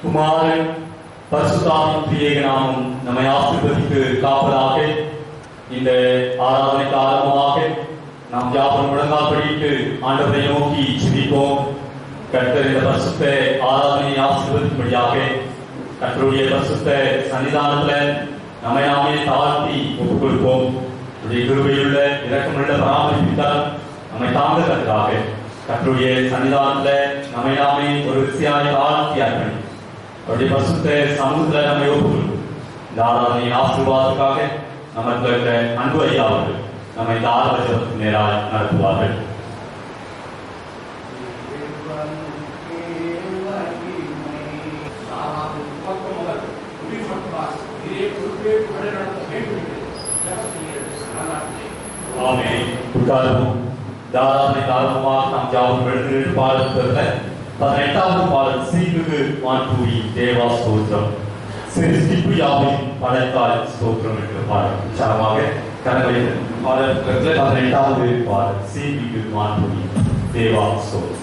குமாரன் பரிசுத்தாவின் திரியேக நாமம் நம்மை ஆசீர்வதித்து காப்பதாக. இந்த ஆராதனைக்கு ஆரம்பமாக நாம் யாவரும் முழங்கால்படியிட்டு ஆண்டவரை நோக்கி ஜெபிப்போம். கர்த்தர் இந்த பரிசுத்த ஆராதனையை ஆசீர்வதிக்கும்படியாக கர்த்தருடைய பரிசுத்த சன்னிதானத்தில் நம்மை நாமே தாழ்த்தி ஒப்புக் கொடுப்போம். கிருபையுள்ள இரக்கமுள்ள பராமரிப்பித்தால் நம்மை தாங்குவதற்காக கர்த்தருடைய சன்னிதானத்தில் நம்மை நாமே ஒரு விசையாய் தாழ்த்தியார்கள். அவருடைய பரிசுத்த சமூகத்தில் நம்மை ஒப்புக்கொள்வோம். இந்த ஆராதனையின் ஆசீர்வாதத்துக்காக நமக்கு இருக்கிற அன்பு ஐயா அவர்கள் நம்மை இந்த ஆராதனைக்கு நேராக நடத்துவார்கள். தாராளனை காரணமாக நாம் யாவும் எழுந்து பாடல்கள் 18வது பாடல் சீர்மிகு வான்பூரி தேவா ஸ்தோத்திரம் சிருஷ்டிப்பு யாவையும் படைத்தால் ஸ்தோத்திரம் என்ற பாடல் உற்சாகமாக கரங்களை பாடல்கள் 18வது பாடல் சீர்மிகு வான்பூரி தேவா ஸ்தோத்திரம்.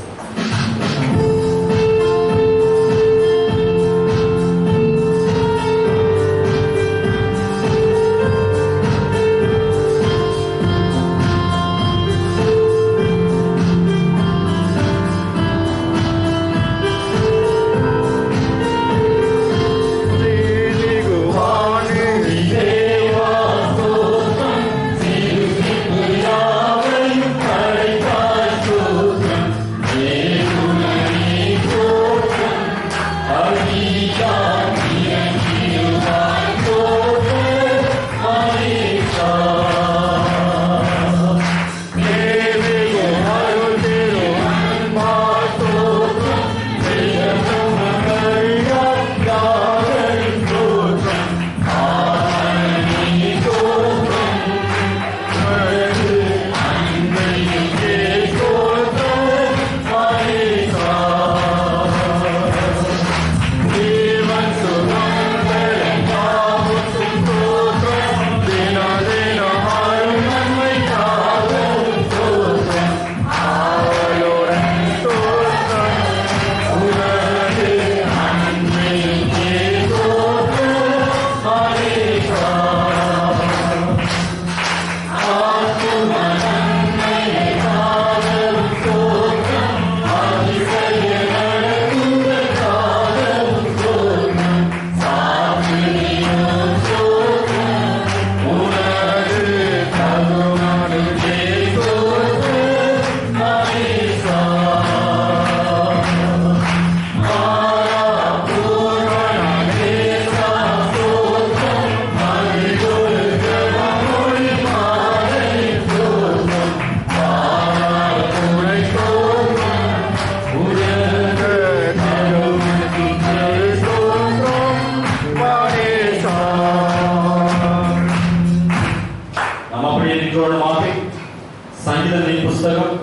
சங்கீதத்தின் புஸ்தகம்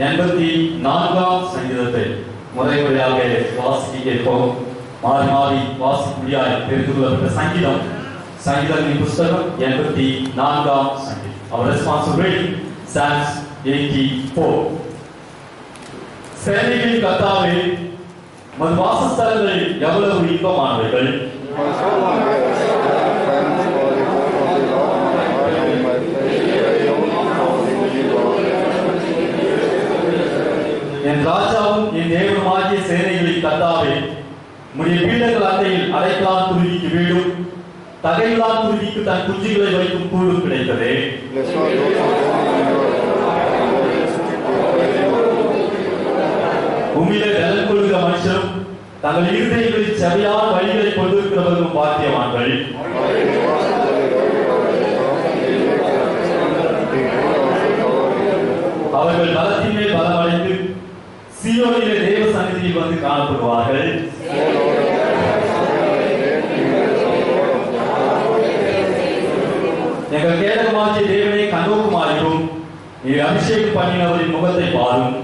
84ஆம் சங்கீதத்தை முறைமுறையாக வாசிக்க கேட்போம். மாறி மாறி வாசிக்கும்படியாக தெரிந்து கொள்ளப்பட்ட சங்கீதம் சங்கீதத்தின் புஸ்தகம் 84ஆம் சங்கீதம். Our responsibility Psalms 84. சேனைகளின் கர்த்தாவே, உமது வாசஸ்தலங்கள் எவ்வளவு இன்பமானவைகள். என் ராஜாவும் என் தேவனுமாகிய சேனைகளின் கர்த்தாவே, உம்முடைய பீடங்கள் அண்டையில் அடைக்கலான் குருவிக்கு வீடும் தகையிலான் குருவிக்கு தன் குஞ்சுகளை வைக்கும் கூடும் கிடைத்ததே. உம்மிலே பலன் கொள்கிற மனுஷரும் தங்கள் இருதயங்களில் சரியான வழிகளை கொண்டிருக்கிறவர்களும் பாக்கியவான்கள். அவர்கள் பலத்தின் மேல் பலமடைந்து சீயோனிலே தேவ சந்நிதியில் வந்து காணப்படுவார்கள். எங்கள் கேடகமாகிய தேவனை கண்ணோக்குமாறும் நீர் அபிஷேகம் பண்ணினவரின் முகத்தை பாரும்.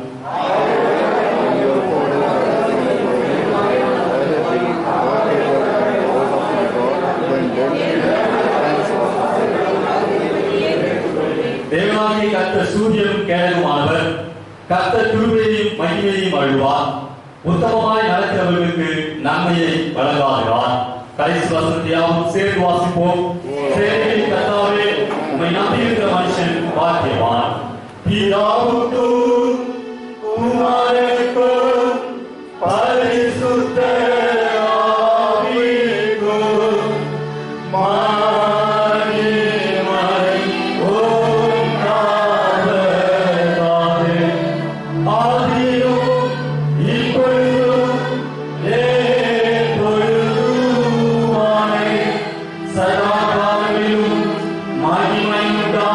தேவனாகிய கர்த்தர் சூரியனும் கேடகமானவர். கர்த்தர் கிருபையையும் மகிமையையும் அருள்வார். உத்தமமாய் நடக்கிறவர்கள் கடைசி வசனத்தையாவும் சேர்ந்து வாசிப்போம். கர்த்தாவே, உம்மை நம்பியிருக்கிற மனுஷன் பாக்கியவான். பிதாவுக்கும் குமாரனுக்கும் பரிசுத்த ஆவிக்கும் மகிமை உண்டாவதாக. ஆதியிலும் இப்பொழுதும் எப்பொழுதுமாய் சதா காலங்களிலும் மகிமை உண்டாவதாக.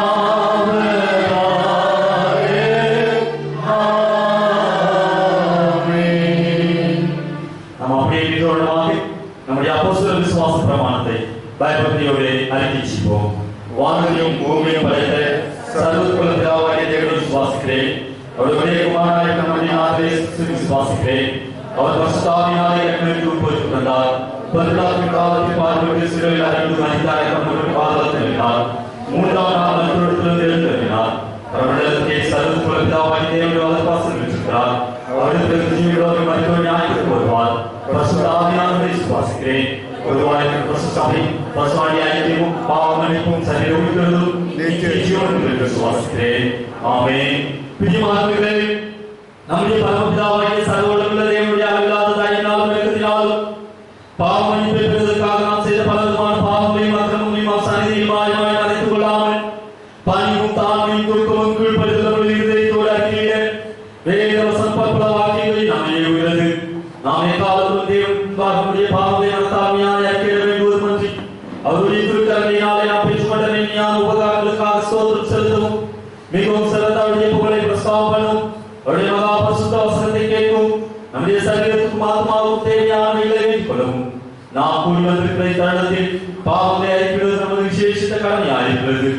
ஆமென். நாம் அப்படியே நின்றோமாக நம்முடைய அப்போஸ்தலர் விசுவாச பிரமாணத்தை பயபக்தியோடு அறிக்கை செய்வோம். வானத்தையும் பூமியையும் படைத்த சர்வ பிதாவாகிய தேவனை விசுவாசிக்கிறேன். அவருடைய குமாரனாகிய நம்முடைய ஆண்டவராகிய இயேசு கிறிஸ்துவை விசுவாசிக்கிறேன். அவர் பரிசுத்த ஆவியினாலே எனக்கு உட்பொருள் தந்தார். பதினான்கு காலத்தில் பார்வையிட்டு சிலுவையில் அறைந்து மரித்தார். நம்முடைய பாதத்தில் இருந்தார். மூன்றாம் நாள் மருத்துவத்திலிருந்து எழுந்தருளினார். அவருடைய சர்வ பிதாவாகிய தேவனுடைய வலதுபார்சலில் வீற்றிருக்கிறார். அவருடைய ஜீவனோடு மரித்தோர் நியாயத்திற்கு வருவார். பரிசுத்த ஆவியானவரை விசுவாசிக்கிறேன். பொதுவாக பரிசுத்த சபை பரிசுத்த ஐக்கியமும் பாவ மன்னிப்பும் சரீர உயிர்த்தெழுதலும் நித்திய ஜீவனும் என்று விசுவாசிக்கிறேன். ஆமென். பிரியமானவர்களே, நம்முடைய பரமபிதாவாகிய சர்வவல்லமையுள்ள தேவனுடைய அளவில்லாத தயவினாலும் இரக்கத்தினாலும் பாவ மன்னிப்பை பெறுவதற்காக நாம் செய்த பல விதமான பாவங்களையும் அக்கிரமங்களையும் சந்நிதியில் மாயமாய் மறைத்துக் கொள்ளாமல் பணிவும் தாழ்மையும் துருக்கமும் கீழ்ப்படுதலும் இருதயத்தோடு அறிக்கையிட வேத வசனம் பற்பல வாக்கியங்களை நாம் ஏவுகிறது. நாம் எக்காலத்திலும் தேவனுடைய பாவங்களை மனத்தாழ்மையாய் அறிக்கையிட வேண்டுவதுமன்றி அவருடைய திருக்கருணையினாலே நாம் பெற்றுக்கொண்ட மேன்மையான உபகாரங்களுக்காக ஸ்தோத்திரம் செலுத்தவும் மிகவும் சிறந்த அவருடைய புகழை பிரஸ்தாபம் பண்ணவும் அவருடைய மகா பரிசுத்த வசனத்தை கேட்கவும் நம்முடைய சரீரத்துக்கும் ஆத்மாவுக்கும் தேவையானவைகளை வேண்டிக் கொள்ளவும் நாம் கூடி வந்திருக்கிற தருணத்தில் பாவங்களை அறிக்கையிடுவது நமது விசேஷித்த கடமையாயிருக்கிறது.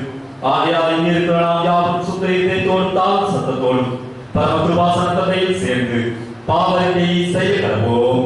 ஆகையால் இங்கே இருக்கிற நாம் யாரும் சுத்த இதயத்தோடும் தாழ்ந்த சத்தத்தோடும் பரம கிருபாசனத்தையில் சேர்ந்து பாவத்தை செய்ய கடவோம்.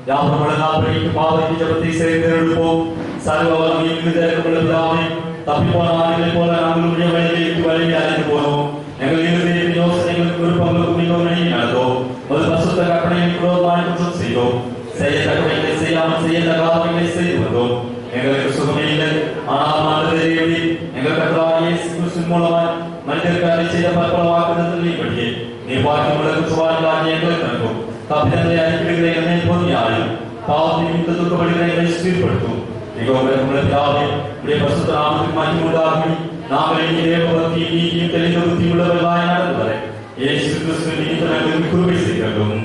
யாவரும் வழங்காப்படிக்கு பாவத்தை ஜபத்தை சேர்ந்து எழுப்போம். சர்வ வல்லமையும் மிகுதியுள்ள பிதாவே, தப்பிப்போன ஆண்களை போல நாங்களுடைய வழிகளுக்கு வழியை அறிந்து போனோம். எங்கள் இருதயத்தின் யோசனைகளுக்கு விருப்பங்களுக்கும் மிகவும் நெருங்கி நடந்தோம். ஒரு பரிசுத்த கற்பனையின் விரோதமான குற்றம் செய்தோம். செய்யத்தக்கவைகளை செய்யாமல் செய்யத்தகாதவைகளை செய்து வந்தோம். எங்களுக்கு சுகமே இல்லை. ஆனால் மாறுதேவி எங்கள் கர்த்தராகிய இயேசு கிறிஸ்துவின் மூலமாய் மனிதருக்கு அதை செய்த பற்பல வாக்குறுதிகளின்படியே நீர் வாக்கியமுள்ள குற்றவாளிகளாகிய எங்களுக்கு நல்கும். தப்பிதங்களை அறிக்கைகளை என்னை பொறுமையாயும் பாவத்தை மிக்க துக்கப்படுகிறதை சீர்படுத்தும். மிகவும் விரும்புகிற பிதாவே, உடைய பரிசுத்த நாமத்துக்கு மகிமை உண்டாகும்படி நாங்கள் இனி தேவபக்தி நீதியும் தெளிந்த புத்தி உள்ளவர்களாய் நடந்துவரை இயேசு கிறிஸ்துவின் நிமித்தம் எங்களுக்கு கிருபை செய்யட்டும்.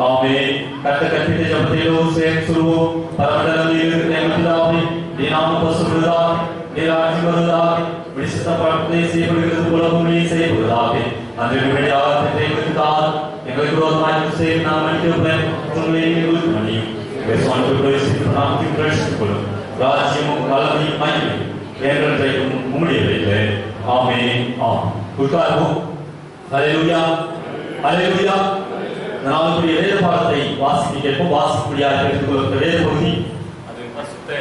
ஆமென். கர்த்தர் கற்பித்த ஜெபத்தை எல்லோரும் சேர்ந்து சொல்வோம். பரமண்டலத்தில் இருக்கிற எங்கள் பிதாவே, உடைய நாமம் பரிசுத்தப்படுவதாக, உடைய ராஜ்யம் வருவதாக, உடைய சித்தம் பரமத்திலே செய்யப்படுகிறது போல பூமியிலே செய்யப்படுவதாக. அன்று நம்முடைய ஆகாரத்தை எங்களுக்கு தாரும். எங்களுக்கு விரோதமாய் செய்து நாம் மன்னிக்கிறோம். உங்களை எங்களுக்கு மன்னியும். எங்கள் சுவாமிக்கு பிரவேசித்து நாமத்தையும் ரட்சித்துக் கொள்ளும். ராஜ்யமும் வல்லமையும் மகிமையும் என்றென்றைக்கும் உம்முடையதே. ஆமென். ஆமென். உட்கார்வோம். ஹல்லேலூயா, ஹல்லேலூயா. நாமளுடைய வேத பாடத்தை வாசிக்க கேட்போம். வாசிக்கும்படியாக எடுத்துக்கொள்கிற வேத பகுதி அது பரிசுத்த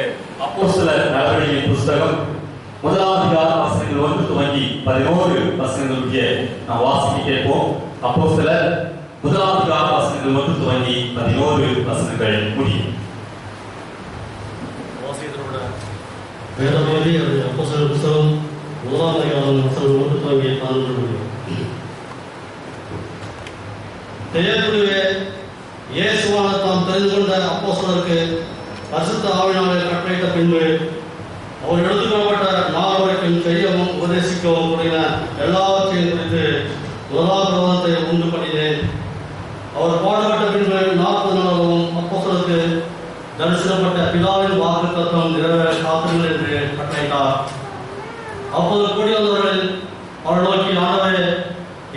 அப்போஸ்தலர் நடவடிக்கையின் புஸ்தகம் 1ஆம் அதிகாரம் வசனங்கள் 1 துவங்கி 11 வசனங்களுடைய நாம் வாசிக்க கேட்போம். அப்போஸ்தலர் 1ஆம் அதிகாரம் வசனங்கள் 1 துவங்கி 11 வசனங்கள் முடியும். வேதபோதி அப்போஸ்தலர் புஸ்தகம் 1ஆம் அதிகாரம் வசனம் 1 துவங்கி 11 முடியும். தெரியக்கூடிய இயேசுவான தாம் தெரிந்து கொண்ட அப்போஸ்தலருக்கு பரிசுத்த ஆவியினாலே கட்டளையிட்ட பின்பு அவர் எடுத்துக்கொள்ளப்பட்ட நாள் வரைக்கும் செய்யவும் உபதேசிக்கவும் கூடின எல்லாவற்றையும் குறித்து முதலாவது பிரபந்தத்தை உண்டு பண்ணினேன். அவர் பாடுபட்ட பின்பு 40 நாளாகவும் அப்போஸ்தலருக்கு தரிசனப்பட்ட பிதாவின் வாக்கு தத்துவம் நிறைவேற காத்திருங்கள் என்று கட்டளையிட்டார். அப்போது கூடி வந்தவர்கள் அவர் நோக்கி, ஆண்டவரே,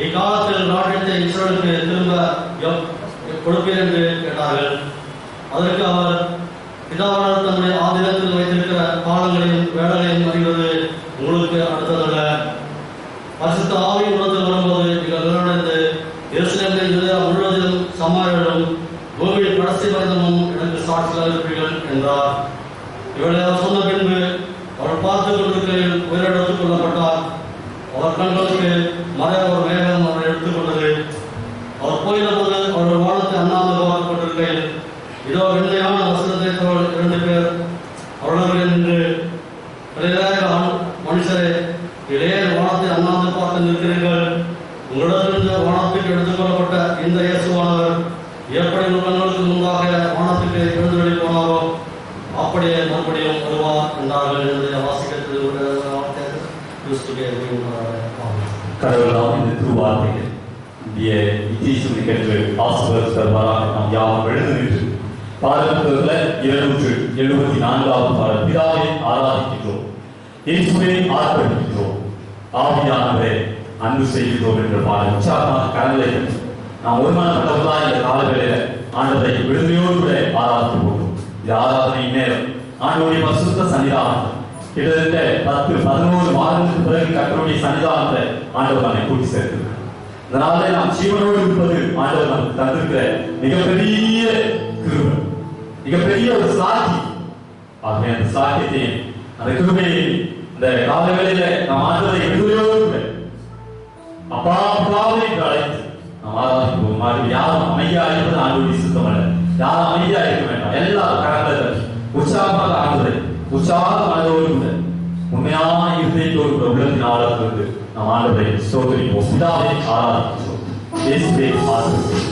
இக்காலத்தில் ராஜ்யத்தை இஸ்ரவேலுக்கு திரும்ப கொடுப்பீர் என்று கேட்டார்கள். அதற்கு அவர், பிதாவான தம்முடைய ஆதினத்தில் வைத்திருக்கிற காலங்களையும் வேளைகளையும் அறிவது உங்களுக்கு அடுத்ததல்ல. பரிசுத்த ஆவி உலகத்தில் வரும்போது நீங்கள் நிறைவடைந்து எருசலேமில் யூதேயா முழுவதிலும் சமாரியாவிலும் பூமியின் கடைசி பரிதமும் எனக்கு சாட்சியாக இருப்பீர்கள் என்றார். இவளை அவர் சொன்ன பின்பு அவர் பார்த்துக் கொண்டிருக்கையில் உயிரிழத்துக் கொள்ளப்பட்டார். அவர் கண்களுக்கு மறை ஒரு மேகம் அவரை எடுத்துக்கொண்டது. அவர் போயிருந்தபோது அவர் வானத்தை அண்ணாந்து பார்த்துக் கொண்டிருக்கையில் இதோ வெண்மையான வசனத்தை போல் 2 பேர் அவர்கள் என்று மனுஷரே இளைய வானத்தை அண்ணாந்து பார்த்து நிற்கிறீர்கள். உங்களிடத்திலிருந்து வானத்துக்கு எடுத்துக் கொள்ளப்பட்ட இந்த இயேசுவானவர் எப்படி நூலங்களுக்கு முன்பாக வானத்துக்கு எழுந்தொழி போனாரோ அப்படியே மறுபடியும் வருவார் என்றார்கள் என்பதை வாசிக்கத்தில் கடவுள் நாம் இந்த திருவார்த்தைகள் இந்திய இத்தீசு நிகழ்வு ஆசிரியர் தருவாராக நாம் யாவும் எழுந்து நின்று பாரம்பரியத்தில் 274வது பாடல் பிதாவை ஆராதிக்கின்றோம், இயேசுவை ஆர்ப்பரிக்கின்றோம், ஆவியானவரை அன்பு செய்கிறோம் என்ற பாடல் உற்சாகமாக கரங்களை நாம் ஒருமானப்பட்டவர்களாக இந்த காலங்களில் ஆண்டவரை விடுதலையோடு கூட ஆராதித்து போட்டோம். இது ஆராதனை நேரம் ஆண்டவருடைய பரிசுத்த சன்னிதானம் கிட்டத்தட்ட 10-11 மாதங்களுக்கு பிறகு கர்த்தருடைய சன்னிதானத்தை ஆண்டவர் நம்மை கூட்டி சேர்த்திருக்கிறார். அதனால நாம் ஜீவனோடு இருப்பது ஆண்டவர் நமக்கு தந்திருக்கிற மிகப்பெரிய கிருபை, மிகப்பெரிய ஒரு சாட்சி. ஆகவே அந்த சாட்சியத்தை அந்த கிருபையை இந்த காலங்களில நாம் ஆண்டவரை விடுதலையோடு அப்பா அப்பாவை அழைத்து நாம் ஆராதிப்போம். யாரும் அமைதியா இருப்பது ஆண்டவருடைய சுத்தம் அல்ல. யாரும் அமைதியா இருக்க வேண்டாம். எல்லாரும் கரங்களை உற்சாகமாக ஆண்டவரை உற்சாக மனதோடு கூட உண்மையான இருதயத்தோடு கூட உள்ளத்தின் ஆழத்திலிருந்து நாம் ஆண்டவரை ஸ்தோத்திரிப்போம். பிதாவை ஆராதிக்கிறோம், இயேசுவை ஆராதிக்கிறோம்.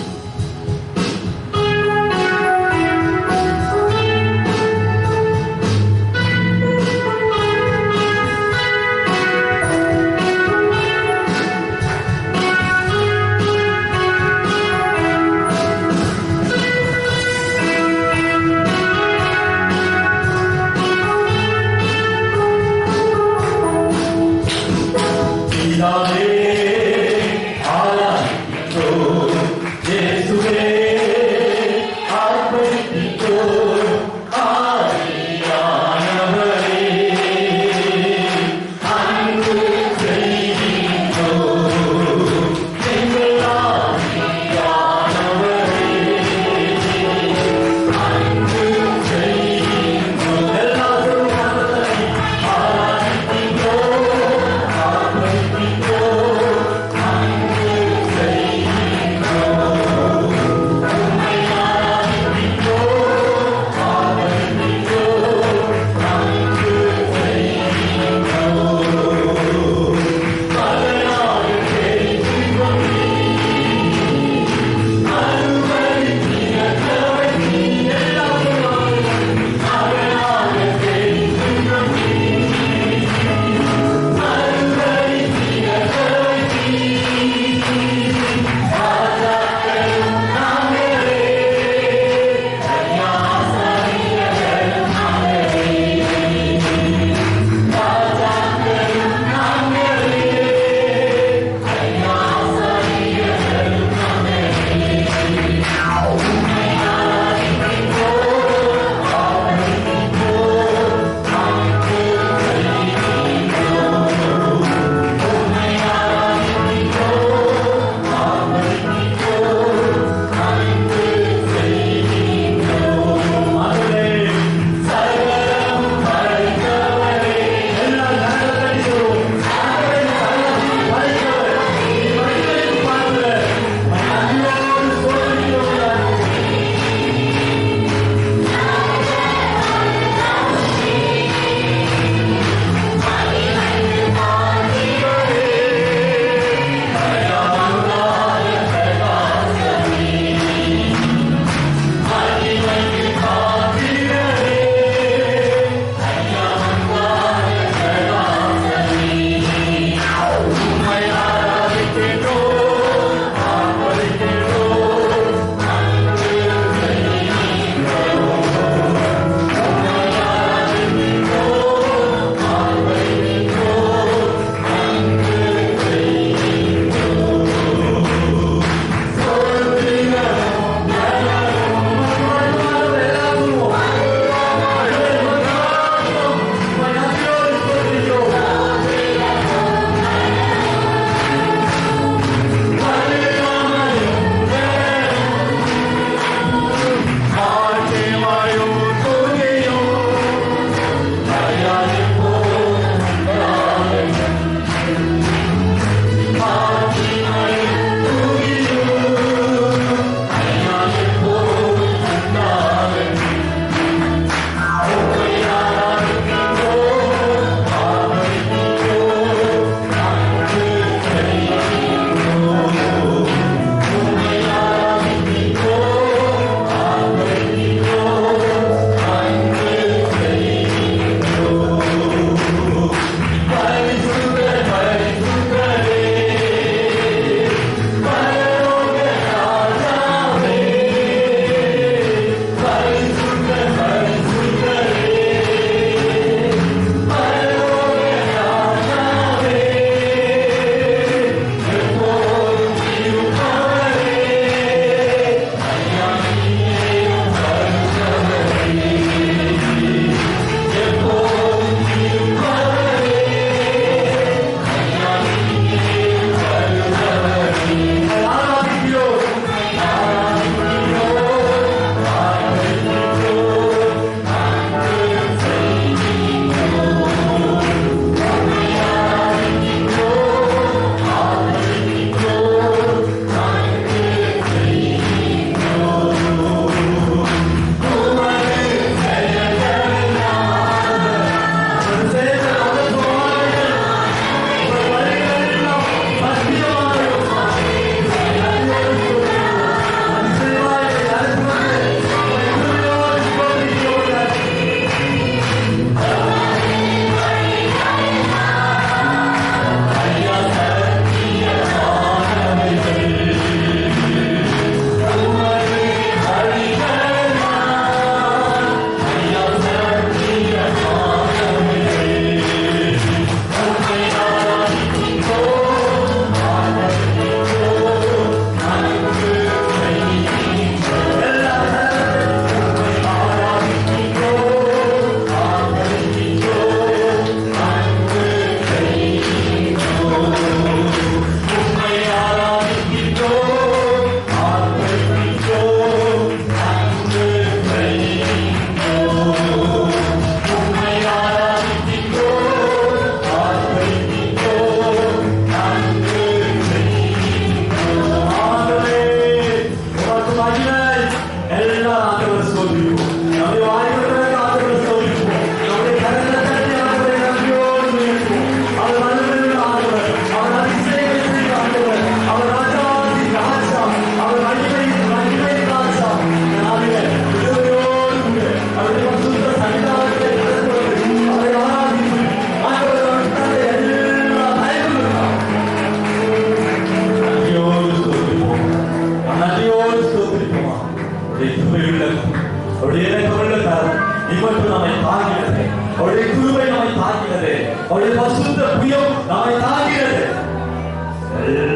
அவருடைய இரக்கமுள்ள கரம் இவற்று நம்மை தாங்கினது, அவருடைய கிருபை நம்மை தாங்கினது, அவருடைய பரிசுத்த புயம் நம்மை தாங்கினது.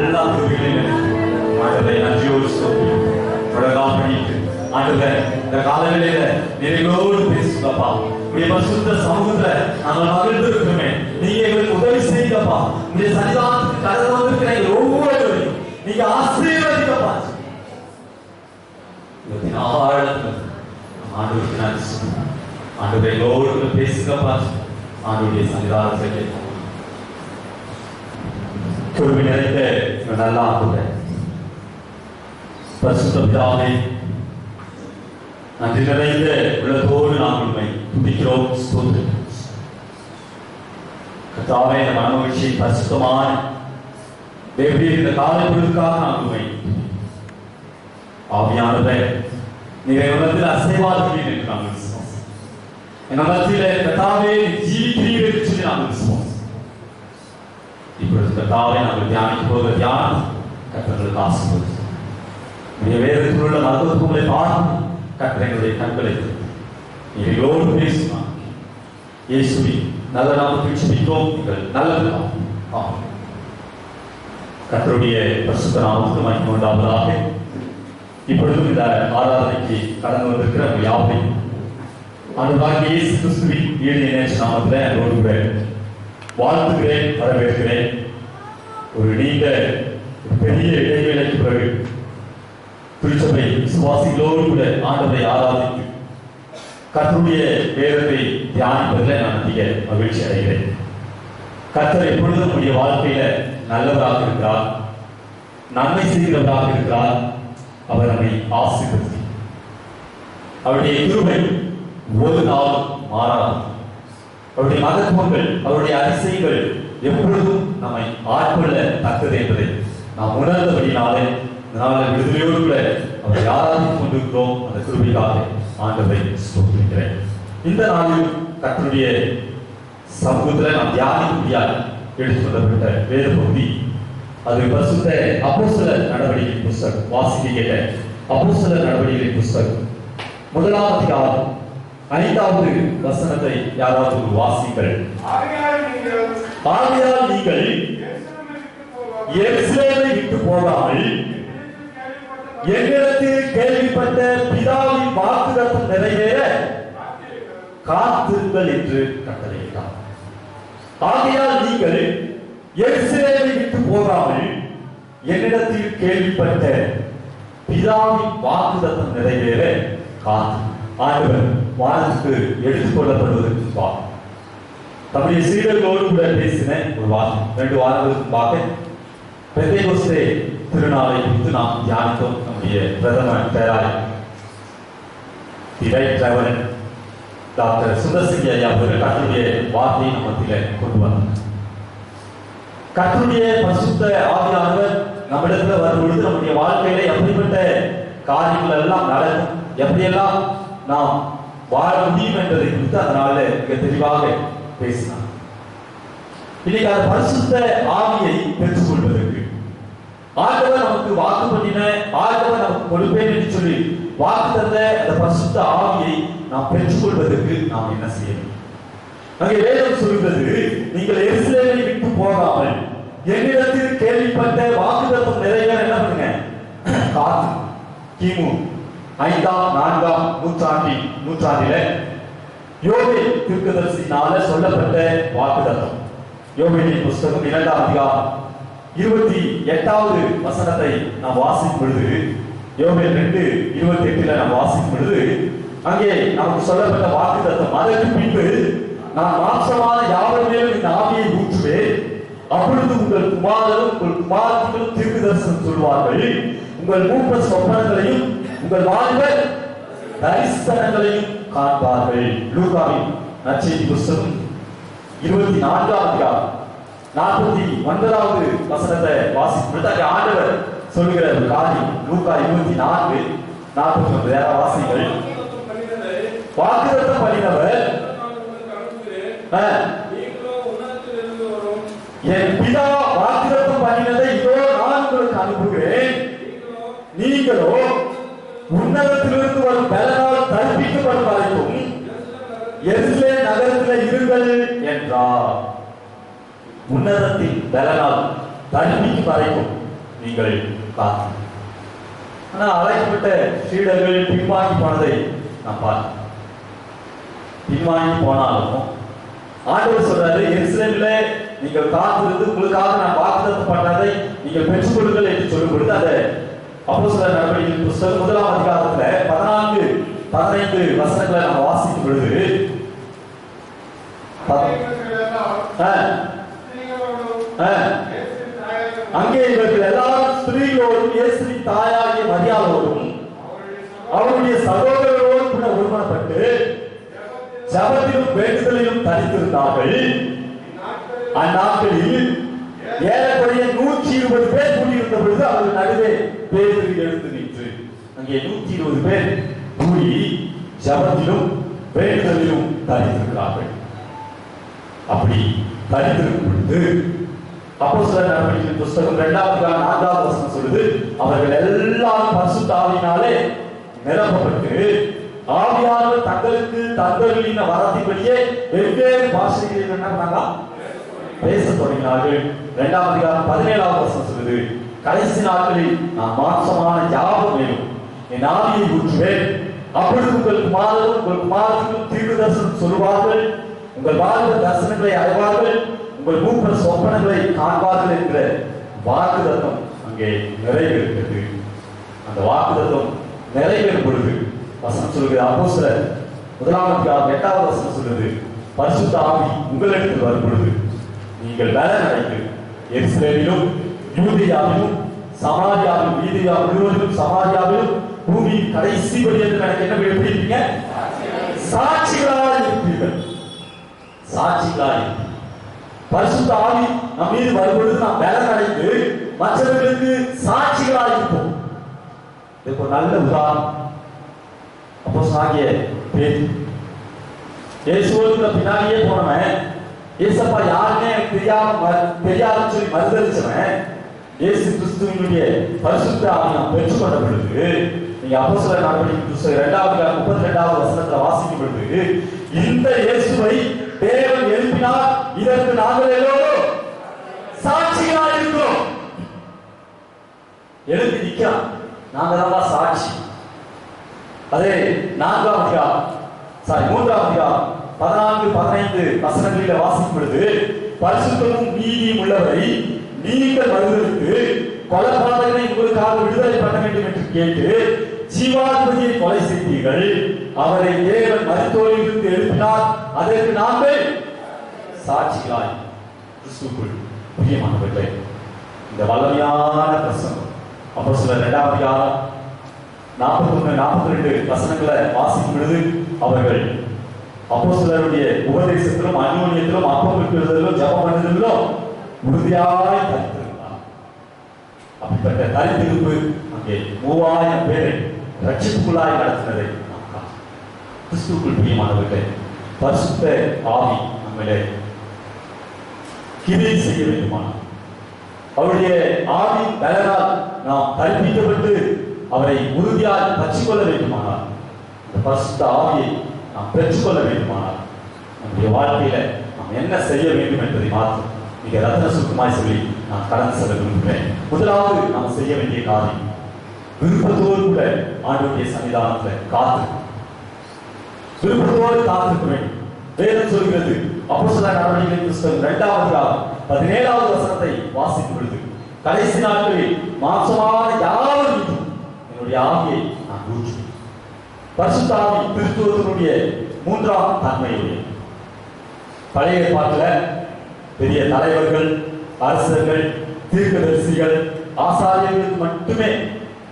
எல்லா கிருபைகளையும் ஆண்டவரை நன்றியோடு சொல்லி பண்ணிட்டு ஆண்டவரே இந்த காலங்களில நிறைவோடு பேசுங்கப்பா. உடைய பரிசுத்த சமூகத்துல நாங்கள் மகிழ்ந்து இருக்கிறோமே, நீங்க எங்களுக்கு உதவி செய்யுங்கப்பா. உடைய சன்னிதானத்துக்கு கடந்து வந்திருக்கிற ஒவ்வொருவரையும் நீங்க ஆசீர்வதிங்கப்பா. ஆண்டவருக்கு நன்றி சொல்லுங்க. ஆண்டவரை எங்களோடு பேசுங்கப்பா. ஆண்டவருடைய சன்னிதானத்தை கிருபை நிறைந்த நல்ல ஆண்டவரே, பரிசுத்த பிதாவே, நன்றி நிறைந்த உள்ளத்தோடு நாங்கள் உண்மை துதிக்கிறோம், ஸ்தோத்திரிக்கிறோம். கர்த்தாவே, இந்த மனமகிழ்ச்சி பரிசுத்தமான தேவரீர் இந்த காலை பொழுதுக்காக நாங்கள் உண்மை ஆவியானவரே, நீர் உலகத்தில் அசைவாதீர்கள் என்று நாங்கள் விசுவாசம். எங்கள் மத்தியிலே கர்த்தாவே ஜீவிக்கிறீர்கள் என்று சொல்லி நாங்கள் விசுவாசம். இப்பொழுது கர்த்தாவே நாங்கள் தியானிக்க போகிற தியானம் கர்த்தர்களுக்கு ஆசீர்வதிக்கும். உடைய வேதத்தில் உள்ள மருத்துவங்களை பார்த்து கர்த்தர்களுடைய கண்களை நீங்களோடு பேசுவாங்க. இயேசுவின் நல்ல நாமத்தில் ஜெபிக்கிறோம் எங்கள் நல்ல பிதாவே. ஆமென். கர்த்தருடைய பரிசுத்த நாமத்துக்கு மகிமை உண்டாவதாக. இப்பொழுதும் இந்த ஆராதனைக்கு கடந்து வந்திருக்கிற யாவையும் ஆண்டவராகிய இயேசு கிறிஸ்துவின் ஈடு நேற்று நாமத்தில் அன்போடு வாழ்த்துகிறேன், வரவேற்கிறேன். ஒரு நீண்ட பெரிய இடைவேளைக்கு பிறகு திருச்சபை விசுவாசிகளோடு கூட ஆண்டவரை ஆராதித்து கர்த்தருடைய வேதத்தை தியானிப்பதில் நான் அதிக மகிழ்ச்சி அடைகிறேன். கர்த்தர் எப்பொழுதும் நம்முடைய வாழ்க்கையில நல்லவராக இருக்கிறார், நன்மை செய்கிறவராக இருக்கிறார். அவர் நம்மை ஆசீர்வதி. அவருடைய கிருபை ஒரு நாளும் மாறாது. அவருடைய மகத்துவங்கள், அவருடைய அதிசயங்கள் எப்பொழுதும் நம்மை ஆட்கொள்ள தக்கது என்பதை நாம் உணர்ந்தபடினாலே விடுதலையோடு கூட அவரை ஆராதித்துக் கொண்டிருக்கிறோம். அந்த கிருபைக்காக ஆண்டவரை ஸ்தோத்திரிக்கிறேன். இந்த நாளில் கர்த்தருடைய சமூகத்தில் நாம் தியானிக்க முடியாது எடுத்துக்கொள்ளப்பட்ட வேத பகுதி அது பரிசுத்த அப்போஸ்தலர் நடவடிக்கை புஸ்தகம். வாசிக்க கேட்ட அப்போஸ்தலர் நடவடிக்கை புஸ்தகம் 1ஆம் அதிகாரம் 5வது வசனத்தை யாராவது வாசிங்கள். ஆகையால் நீங்கள் எருசலேமை விட்டு போகாமல் எங்களிடத்தில் கேள்விப்பட்ட பிதாவின் வாக்குத்தத்தம் நிறைவேற காத்திருங்கள் என்று கட்டளையிட்டார். ஆகையால் நீங்கள் எருசலேமை விட்டு போகாமல் என்னிடத்தில் கேள்விப்பட்ட பிதாவின் வாக்குத்தத்தம் நிறைவேற காத்து. ஆண்டவர் வானத்துக்கு எடுத்துக் கொள்ளப்படுவதற்கு முன்பாக தம்முடைய சீடர்களோடு கூட பேசின ஒரு வாரம் 2 வாரங்களுக்கு முன்பாக பெந்தேகோஸ்தே திருநாளை குறித்து நாம் தியானித்தோம். நம்முடைய பிரதம பேராய் டாக்டர் சுந்தர்சிங் ஐயா அவர்கள் கர்த்தருடைய வார்த்தையை நம் மத்தியில் கொண்டு வந்தார். கர்த்தருடைய பரிசுத்த ஆவியானவர் நம்மிடத்துல வரும்பொழுது நம்முடைய வாழ்க்கையில எப்படிப்பட்ட காரியங்கள் எல்லாம் நடக்கும், எப்படியெல்லாம் நாம் வாழ முடியும் என்பதை குறித்து அதனால மிக தெளிவாக பேசினார். இன்னைக்கு அந்த பரிசுத்த ஆவியை பெற்றுக் கொள்வதற்கு ஆண்டவர் நமக்கு வாக்கு பண்ணின, ஆண்டவர் நமக்கு கொடுப்பேன் என்று சொல்லி வாக்கு தந்த அந்த பரிசுத்த ஆவியை நாம் பெற்றுக்கொள்வதற்கு நாம் என்ன செய்யணும்? அங்கே வேதம் சொல்கிறது, நீங்கள் எருசலேமை விட்டு போகாமல் என்னிடத்தில் கேள்விப்பட்ட வாக்குத்தத்தம் நிறைவேற என்ன பண்ணுங்க? காத்து. கிமு 5ஆம் 4ஆம் நூற்றாண்டில யோவேல் தீர்க்கதரிசியினால சொல்லப்பட்ட வாக்குத்தத்தம். யோவேலின் புஸ்தகம் 2ஆம் அதிகாரம் 28வது வசனத்தை நாம் வாசிக்கும் பொழுது, யோவேல் 2:28 நாம் வாசிக்கும் பொழுது அங்கே நமக்கு சொல்லப்பட்ட வாக்குத்தத்தம், அதற்கு பின்பு நான் மாம்சமான யாவர் மேலும் இந்த ஆவியை ஊற்றுவேன், அப்பொழுது உங்கள் குமாரரும் உங்கள் குமாரத்திகளும் தீர்க்க தரிசனம் சொல்வார்கள், உங்கள் மூப்பர் சொப்பனங்களையும் உங்கள் வாலிபர் தரிசனங்களையும் காண்பார்கள். லூகாவின் நற்செய்தி புஸ்தகம் 24ஆம் அதிகாரம் 49வது வசனத்தை வாசிக்கும் பொழுது ஆண்டவர் சொல்லுகிற ஒரு காரியம். லூகா 24:49 வாசிகள். வாக்குத்தத்தம் பண்ணினவர் என் பிதா வாக்குத்தத்தம் பண்ணினதை இதோ நான் உங்களுக்கு அனுப்புகிறேன், நீங்களோ உன்னதத்திலிருந்து வரும் பலனால் தரிப்பிக்கப்பட்ட எருசலேம் நகரத்தில் இருங்கள் என்றார். உன்னதத்தின் பலனால் தனிமைக்கு வரைக்கும் நீங்கள் காத்து. ஆனால் அழைக்கப்பட்ட சீடர்கள் பின்வாங்கி போனதை நான் பார்த்தேன். பின்வாங்கி போனாலும் ஆண்டவர் சொல்றாரு, எருசலேமில நீங்கள் காத்திருந்து உங்களுக்காக நான் வாக்குத்தத்தம் பண்ணதை நீங்கள் பெற்றுக் கொள்ளுங்கள் என்று சொல்லும் பொழுது அதை அப்போஸ்தலர் நடவடிக்கைகளின் புத்தகம் 1ஆம் அதிகாரத்துல 14-15 வசனங்களை நாம் வாசிக்கும் பொழுது அங்கே இவர்கள் எல்லாரும் ஸ்திரீகளோடும் இயேசுவின் தாயாகிய மரியாளோடும் அவருடைய சகோதரரோடு கூட ஒருமனப்பட்டு ஜபத்திலும் வேண்டுதலிலும் தரித்திருந்தார்கள். அந்நாட்களில் ஏறக்குறைய 120 பேர் கூடியிருந்த பொழுது அவர்கள் நடுவே பேதுரு எழுந்து நின்று, அங்கே 120 பேர் கூடி ஜபத்திலும் வேண்டுதலிலும் தரித்திருக்கிறார்கள். அப்படி தரித்திருக்கும் பொழுது அப்போஸ்தலர் நடவடிக்கைகளின் புத்தகம் 2-4 வசனம் சொல்லுது, அவர்கள் எல்லாரும் பரிசுத்த ஆவியினாலே நிரப்பப்பட்டு ஆவியானவர் தங்களுக்கு தந்தருளின வரத்தின்படியே வெவ்வேறு பாஷைகளில் என்ன பண்ணாங்க, பேச தொடங்கினார்கள். 2ஆம் அதிகாரம் 17ஆம் வசனம் சொல்லுது, கடைசி நாட்களில் நான் மாம்சமான யாவர் மேலும் என் ஆவியை ஊற்றுவேன். அப்பொழுது உங்கள் குமாரத்துக்கும் தீர்க்க தரிசனம் சொல்லுவார்கள், உங்கள் வாலிபர் தரிசனங்களை அடைவார்கள், உங்கள் மூப்பர் சொப்பனங்களை காண்பார்கள் என்ற வாக்குத்தத்தம் அங்கே நிறைவேறுகிறது. அந்த வாக்குத்தத்தம் நிறைவேறும் பொழுது வசனம் சொல்லுகிறது, அப்போஸ்தலர் 1ஆம் அதிகாரம் 8வது வசனம் சொல்லுது, பரிசுத்த ஆவி உங்களிடத்தில் வரும் பொழுது நீங்கள் பலன் அடைந்து எருசலேமிலும் யூதேயாவிலும் சமாரியாவிலும் யூதேயா முழுவதிலும் சமாரியாவிலும் பூமியின் கடைசி வரைக்கும் எனக்கு என்ன எப்படி இருப்பீங்க, சாட்சிகளாக இருப்பீர்கள். சாட்சிகளாக பரிசுத்த ஆவி நம் மீது வரும்பொழுது நாம் பலன் அடைந்து மற்றவர்களுக்கு சாட்சிகளாக இருப்போம். இதுக்கு ஒரு நல்ல உதாரணம் அப்போஸ்தலனாகிய பேதுரு. இயேசுவுக்கு பின்னாடியே போனவன், இயேசப்பா யாருன்னே எனக்கு தெரியாதுன்னு சொல்லி மறுதலிச்சவன், இயேசு கிறிஸ்துவினுடைய பரிசுத்த ஆவியை நாம் பெற்றுக்கொண்ட பொழுது நீங்க அப்போஸ்தலர் நடவடிக்கைகளின் புத்தகம் 2ஆம் அதிகாரம் 32வது வசனத்துல வாசிக்கும் பொழுது, இந்த இயேசுவை தேவன் எழுப்பினார், இதற்கு நாங்கள் எல்லோரும் சாட்சிகளாக இருக்கிறோம். எழுப்பி நிற்கிறான், நாங்க தான் சாட்சி. அதே 3ஆம் அதிகாரம் 14-15 வசனங்களில் வாசிக்கும் பொழுது, பரிசுத்தமும் நீதியும் உள்ளவரை நீங்கள் மறுதலித்து கொலைபாதகனை உங்களுக்காக விடுதலை பண்ண வேண்டும் என்று கேட்டு ஜீவாதிபதியை கொலை செய்தீர்கள். அவரை தேவன் மரித்தோரிலிருந்து எழுப்பினார், அதற்கு நாங்கள் சாட்சிகளாய். கிறிஸ்துவுக்குள் பிரியமானவர்களே, இந்த வல்லமையான பிரசங்கம் அப்போஸ்தலர் 2ஆம் அதிகாரம் 41-42 வசனங்களை வாசிக்கும் பொழுது அவர்கள் அப்போஸ்தலருடைய உபதேசத்திலும் அந்யோன்யத்திலும் அப்பம் விற்கிறதிலும் ஜெபம் பண்ணுவதிலும் உறுதியாய் தரித்திருந்தார். அப்படிப்பட்ட தரித்திருப்பு அங்கே 3000 பேரை ரட்சிப்புக்குள்ளாய் நடத்தினதை நாம் கிறிஸ்துவுக்குள் பிரியமானவர்களே, பரிசுத்த ஆவி நம்மளே கிரியை செய்ய வேண்டுமானால் அவருடைய ஆவியின் பலனால் நாம் தரிப்பிக்கப்பட்டு அவரை உறுதியாக பற்றிக்கொள்ள வேண்டுமானால், இந்த பரிசுத்த ஆவியை நாம் பெற்றுக்கொள்ள வேண்டுமானால் நம்முடைய வாழ்க்கையில நாம் என்ன செய்ய வேண்டும் என்பதை மாற்றம் மிக ரத்ன சுருக்கமாய் சொல்லி நான் கடந்து செல்ல விரும்புகிறேன். முதலாவது நாம் செய்ய வேண்டிய காரியம், விருப்பத்தோடு கூட ஆண்டவருடைய சன்னிதானத்தில் விருப்பத்தோடு காத்திருக்க வேண்டும். வேதம் சொல்கிறது, அப்போஸ்தலர் நடவடிக்கைகளின் புத்தகம் 2ஆம் அதிகாரம் 17வது வசனத்தை வாசிக்கும் பொழுது, கடைசி நாட்களில் மாம்சமான யாவர் மீதும் என்னுடைய ஆவியை நான் ஊற்றுவேன். பரிசுத்த ஆவி கிறிஸ்துவத்தினுடைய 3ஆம் தன்மையுடைய. பழைய ஏற்பாட்டில் பெரிய தலைவர்கள், அரசர்கள், தீர்க்கதரிசிகள், ஆசாரியர்களுக்கு மட்டுமே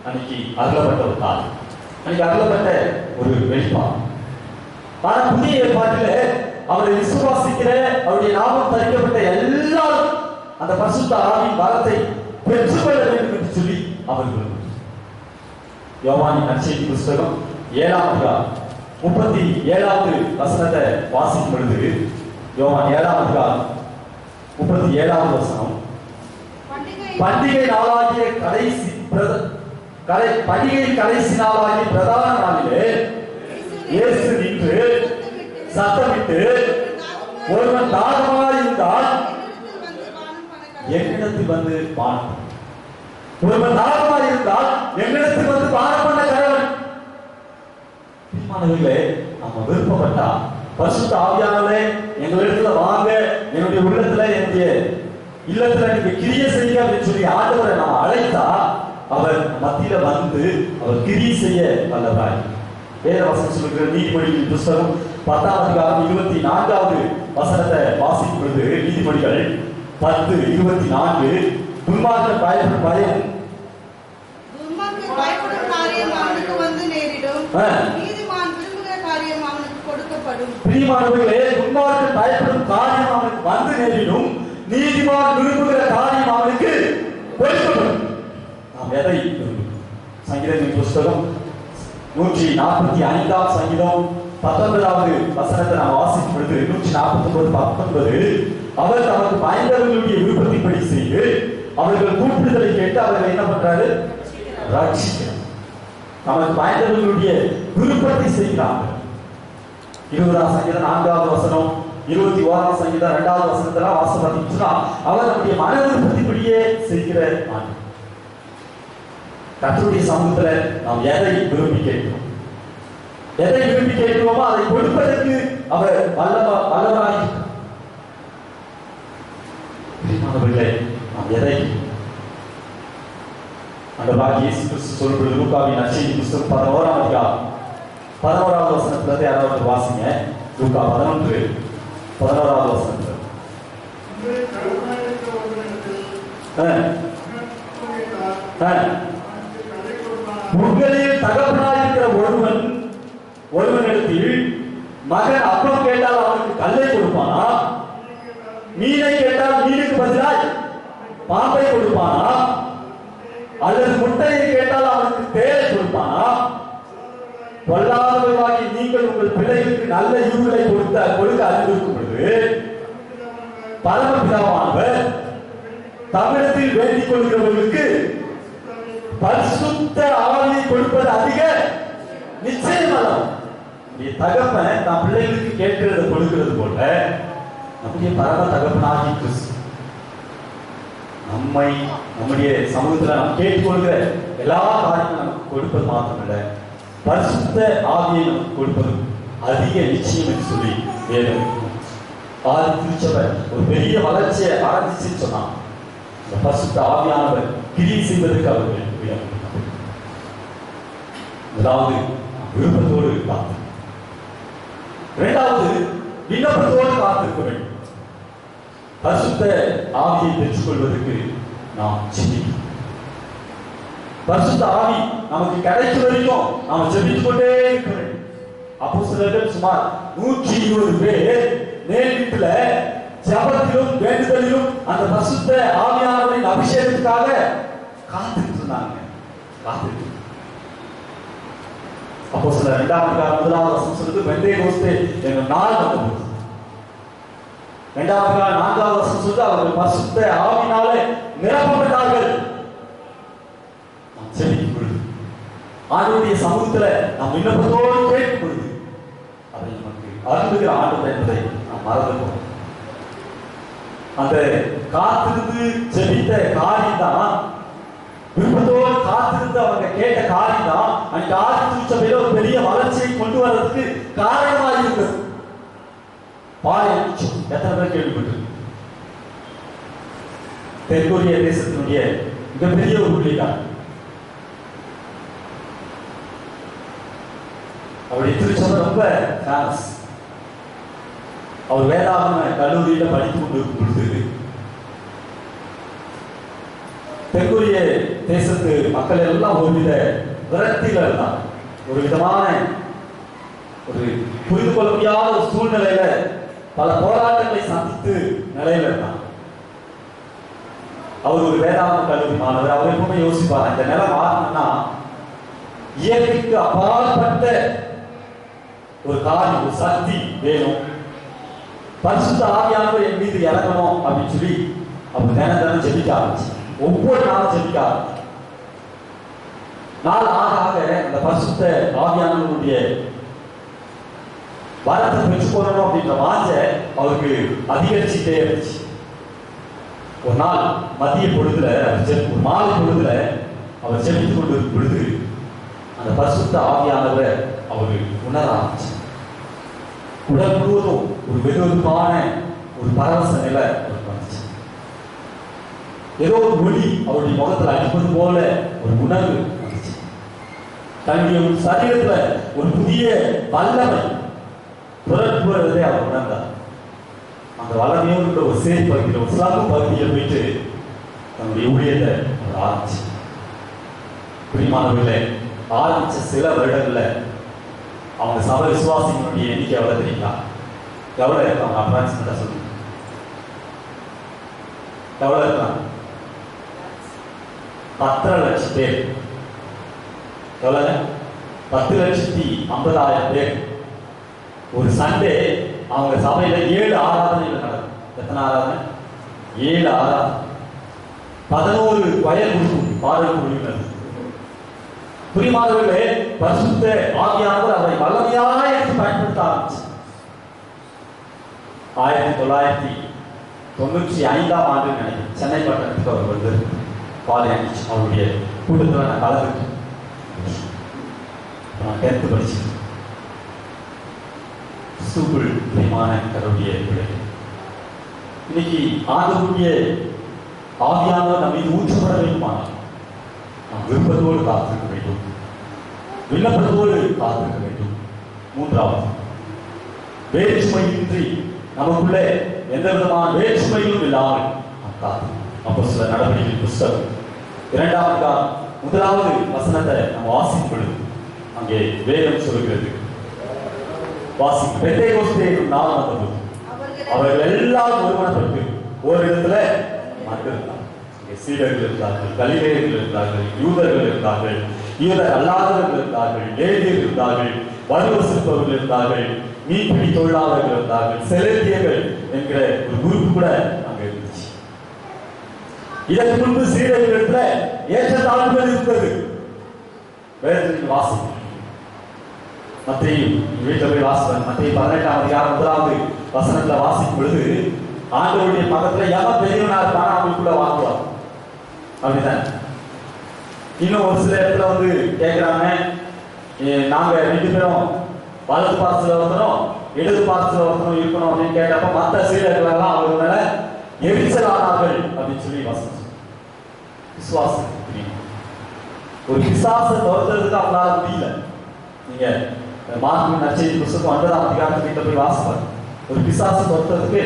அன்னைக்கு அருளப்பட்ட ஒரு காலம், அன்னைக்கு அருளப்பட்ட ஒரு வெளிப்பாடு. ஆனா புதிய ஏற்பாட்டில் அவரை விசுவாசிக்கிற, அவருடைய நாமம் தரிக்கப்பட்ட எல்லாரும் அந்த பரிசுத்த ஆவியின் வரத்தை பெற்றுக்கொள்ள வேண்டும் என்று சொல்லி அவர்கள் யோவானின் நற்செய்தி புத்தகம் 7ஆம் அதிகாரம் 37வது வசனத்தை வாசிக்கும் பொழுது, யோவான் 7ஆம் அதிகாரம் 37வது வசனம், பண்டிகை நாளாகிய கடைசி நாளாகிய பிரதான நாளிலே இயேசு நின்று சத்தமிட்டு ஒருவன் தாகமாய் இருந்தால் என்னிடத்தில் வந்து பானம். ஒருவன் தாகமாய் இருந்தால் என்னிடத்தில் வந்து பானம் பண்ண கடவுள். மாணவர்களே, நம்ம விருப்பப்பட்டா பரிசுத்த ஆவியானவரே எங்களிடத்துல வாங்க, என்னுடைய உள்ளத்துல என்னுடைய இல்லத்துல நீங்க கிரியை செய்ய அப்படின்னு சொல்லி ஆண்டவரை நம்ம அழைத்தா அவர் மத்தியில வந்து அவர் கிரியை செய்ய வல்லவராய். வேத வசனம் சொல்லுகிற நீதிமொழிகளின் புஸ்தகம் 10ஆம் அதிகாரம் 24வது வசனத்தை வாசிக்கும் பொழுது நீதிமொழிகள் 10:24 துன்மார்க்கன் பயப்படும் பயம் காரியம் அவனுக்கு வந்து நேரிடும், நீதிமான் விரும்புகிற காரியம் அவனுக்கு கொடுக்கப்படும். பிரியமானவர்களே, துன்மார்க்கன் பயப்படும் காரியம் அவனுக்கு வந்து நேரிடும், நீதிமான் விரும்புகிற காரியம் அவனுக்கு கொடுக்கப்படும். நாம் எதை விரும்புகிறோம்? சங்கீதத்தின் புஸ்தகம் 145ஆம் சங்கீதம் 19வது வசனத்தை நாம் வாசிக்கும் பொழுது 149:19 அவர் தமக்கு பயந்தவர்களுடைய விருப்பத்தின்படி செய்து அவர்கள் கூப்பிடுதலை கேட்டு அவர்கள் என்ன பண்றாரு? ரட்சிக்கிறார். நமக்கு பயந்தவர்களுடைய விருப்பத்தை செய்கிறாங்க. 20ஆம் சங்கீதம் 4வது வசனம், 21ஆம் சங்கீதம் 2வது வசனத்தெல்லாம் வாசம் பார்த்தீங்கன்னா அவர் நம்முடைய மன விருப்பத்தின்படியே செய்கிற ஆண்டு. கர்த்தருடைய சமூகத்துல நாம் எதை விரும்பி கேட்கிறோம், எதை விரும்பி கேட்கிறோமோ அதை கொடுப்பதற்கு அவர் வல்லவராய். நாம் எதை ஆண்டவராகிய இயேசு கிறிஸ்து சொல்லுகிறது லூக்காவின் நற்செய்தி புஸ்தகம் 11ஆம் அதிகாரம் 11வது வசனத்துல யாராவது வாசிங்க. லூக்கா 11:11வது வசனத்துல உங்களில் தகப்பனாயிருக்கிற ஒருவனிடத்தில் மகன் அப்பம் கேட்டால் அவனுக்கு கல்லை கொடுப்பானா? மீனை கேட்டால் மீனுக்கு பதிலாக பாம்பை கொடுப்பானா? அல்லது முட்டையை கேட்டால் அவனுக்கு தேரை கொடுப்பானா? பொல்லாதவர்களாகி நீங்கள் உங்கள் பிள்ளைகளுக்கு நல்ல ஈவுகளை கொடுக்க அறிந்திருக்கும் பொழுது பரமபிதாவானவர் தமிழத்தில் வேண்டிக் கொள்கிறவர்களுக்கு பரிசுத்த ஆவியை கொடுப்பது அதிக நிச்சயம் அல்ல. தகப்பன் நம் பிள்ளைகளுக்கு கேட்கிறத கொடுக்கிறது போல நம்முடைய பரம தகப்பனாகி கிறிஸ்து நம்முடைய சமூகத்தில் நாம் கேட்டுக்கொள்கிற எல்லா காரியங்களும் நமக்கு கொடுப்பது மாத்திரமல்ல, பரிசுத்த ஆவியை நமக்கு கொடுப்பது அதிக நிச்சயம் என்று சொல்லி வேதம் திருச்சபை ஒரு பெரிய வளர்ச்சியை ஆரம்பிச்சுன்னு சொன்னான். இந்த பரிசுத்த ஆவியானவர் கிரியை செய்வதற்கு அவர்கள் முதலாவது விருப்பத்தோடு காத்து, இரண்டாவது விண்ணப்பத்தோடு காத்திருக்க வேண்டும். பரிசுத்த ஆவியை பெற்றுக் கொள்வதற்கு நாம் ஜெபிக்கணும். பரிசுத்த ஆவி நமக்கு கிடைக்கும் வரைக்கும் நாம் ஜெபித்துக் கொண்டே இருக்க வேண்டும். அப்போஸ்தலர்கள் சுமார் 120 பேர் நேரிட்டுல ஜெபத்திலும் வேண்டுதலிலும் அந்த பரிசுத்த ஆவியானவரின் அபிஷேகத்துக்காக காத்துட்டு இருந்தாங்க. அப்போஸ்தலர் 2ஆம் அதிகாரம் 1வது வசனம் சொல்லுது, பெந்தேகோஸ்தே என்ற நாள் வந்தது. 2ஆம் அதிகாரம் 4வது வசனம் சொல்லுது, அவர்கள் பரிசுத்த ஆவியினாலே நிரப்பப்பட்டார்கள். செபிக்கும் பொழுது ஆண்டவருடைய சமூகத்துல நாம் விண்ணப்பத்தோடு கேட்கும் பொழுது அதை நமக்கு அருளுகிற ஆண்டவர் என்பதை நாம் மறந்துட்டோம். அந்த காத்திருந்து ஜெபித்த காரியம் தான், விருப்பத்தோடு காத்திருந்து அவங்க கேட்ட காரியம் தான் அன்றைக்கு ஆதித்திருச்சபையில ஒரு பெரிய வளர்ச்சியை கொண்டு வர்றதுக்கு காரணமாக இருக்கிறது. பாயம் எத்தனை பேர் கேள்விப்பட்டு? தெற்கொரிய தேசத்தினுடைய மிகப்பெரிய ஒரு ஊழியக்காரர். அவருடைய திருச்சபை ரொம்ப ஃபேமஸ். அவர் வேதாகம கல்லூரியில படித்துக் கொண்டிருக்கும் பொழுது தெற்கொரிய தேசத்து மக்கள் எல்லாம் ஒருவித விரக்தியில இருந்தாங்க. ஒரு விதமான ஒரு புரிந்து கொள்ள முடியாத ஒரு சூழ்நிலையில பல போராட்டங்களை சந்தித்து நிலையில இருந்தாங்க. அவர் ஒரு வேதாகம கல்லூரி மாணவர். அவர் எப்பவுமே யோசிப்பார், இந்த நிலை மாறணும்னா இயற்கைக்கு அப்பாற்பட்ட ஒரு காரியம், ஒரு சக்தி வேணும், பரிசுத்த ஆவியானவர் என் மீது இறங்கணும் அப்படின்னு சொல்லி அவர் தினம் ஜெபிக்க ஆரம்பிச்சு. ஒவ்வொரு நாளும் ஜெபிக்க ஆரம்பிச்சு. நாள் ஆக ஆக அந்த பரிசுத்த ஆவியானவருடைய வரத்தை பெற்றுக்கொள்ளணும் அப்படின்ற வாஞ்சை அவருக்கு அதிகரிச்சுட்டே இருந்துச்சு. ஒரு நாள் மதிய பொழுதுல ஒரு மாலை பொழுதுல அவர் ஜெபித்துக் கொண்டு பொழுது அந்த பரிசுத்த ஆவியானவர் அவரு உணர ஆரம்பிச்சு. உடல் முழுவதும் ஒரு வெதுவெதுப்பான ஒரு பரவச நிலை அவருக்கு வந்துச்சு. ஏதோ ஒரு ஒளி அவருடைய முகத்துல அடிப்பது போல ஒரு உணர்வு வந்துச்சு. தன்னுடைய சரீரத்துல ஒரு புதிய வல்லமை புறப்படுவதை அவர் உணர்ந்தார். அந்த வல்லமையோடு ஒரு சேரி பகுதியில் ஒரு சிலாப்பு பகுதியில் போயிட்டு தன்னுடைய ஊழியத்தை அவர் ஆரம்பிச்சு. பிரியமானவர்களே, ஆரம்பிச்ச சில வருடங்கள்ல அவங்க சபை விசுவாசிகளுடைய எண்ணிக்கை எவ்வளவு தெரியுங்களா? எவ்வளவு இருக்காங்க? அப்ராக்சிமேட்டா சொல்லுங்க. எவ்வளவு இருக்காங்க? 10 லட்சம் பேர். எவ்வளவு? 10,50,000 பேர். ஒரு சண்டே அவங்க சபையில 7 ஆராதனைகள் நடக்கும். எத்தனை ஆராதனை? 7 ஆராதனை. 11 வயல் பாடல் குழுவினர். பிரியமானவர்களே, பரிசுத்த ஆவியானவர் அவரை வல்லமையாக எடுத்து பயன்படுத்த ஆரம்பிச்சு. 1995ஆம் ஆண்டு நினைக்கிறேன் சென்னை பட்டணத்துக்கு அவர் வந்து பாலியன்ஸ் அவருடைய கூட்டத்தில் நான் கலந்துட்டு நான் 10th படிச்சேன். சூப்பர் பிரியமான கருடைய பிள்ளை, இன்னைக்கு ஆண்டவருடைய ஆவியானவர் நம்ம மீது ஊற்றப்பட வேண்டுமானால் நாம் விருப்பத்தோடு காத்திருக்க வேண்டும், விண்ணப்பத்தோடு காத்திருக்க வேண்டும். 3வது, வேற்றுமையின்றி நமக்குள்ளே எந்த விதமான வேற்றுமையும் இல்லாமல் நாம் காத்திருக்கோம். அப்போ சில நடவடிக்கை புஸ்தகம் 1வது வசனத்தை நம்ம வாசிக்கும் பொழுது அங்கே வேதம் சொல்கிறது, வாசிக்கும். பெந்தேகோஸ்தே நாள் வந்தபோது அவர்கள் எல்லாரும் ஒருமனப்பட்டு ஒரு இடத்துல மாற்றிருந்தார். சீடர்கள் இருந்தார்கள், கலிலேயர்கள் இருந்தார்கள், யூதர்கள் இருந்தார்கள், யூதர் அல்லாதவர்கள் இருந்தார்கள், லேவியர்கள் இருந்தார்கள், வலுவசிப்பவர்கள் இருந்தார்கள், மீன்பிடி தொழிலாளர்கள் இருந்தார்கள், செலேத்தியர்கள் என்கிற ஒரு குரூப் கூட அங்க இருந்துச்சு. இதற்கு முன்பு சீடர்களிடத்துல ஏற்றத்தாழ்வுகள் இருந்தது. வேதத்தின் வாசம் மத்தேயு வீட்டில் போய் வாசிப்பாங்க. மத்தேயு 18ஆம் அதிகாரம் 1வது வசனத்துல வாசிக்கும் பொழுது ஆண்டவருடைய பக்கத்துல எவன் பெரியவனா இருப்பானா அவங்களுக்குள்ள வாங்குவார். அப்படிதான். இன்னும் ஒரு சில இடத்துல வந்து கேட்கிறாங்க, நாங்க 2 பேரும் வலது பாசத்துல ஒருத்தரும் இடது பாசத்துல ஒருத்தரும் இருக்கணும் அப்படின்னு கேட்டப்ப மற்ற சீடர்கள் எல்லாம் அவங்க மேல எரிச்சலானார்கள் அப்படின்னு சொல்லி வசனம். விசுவாசம் ஒரு பிசாசை துரத்துறதுக்கு அவங்களால முடியல. நீங்க மார்க் நற்செய்தி புத்தகம் 9ஆம் அதிகாரத்துக்கு போய் வாசிப்பாங்க. ஒரு பிசாசை துரத்துறதுக்கு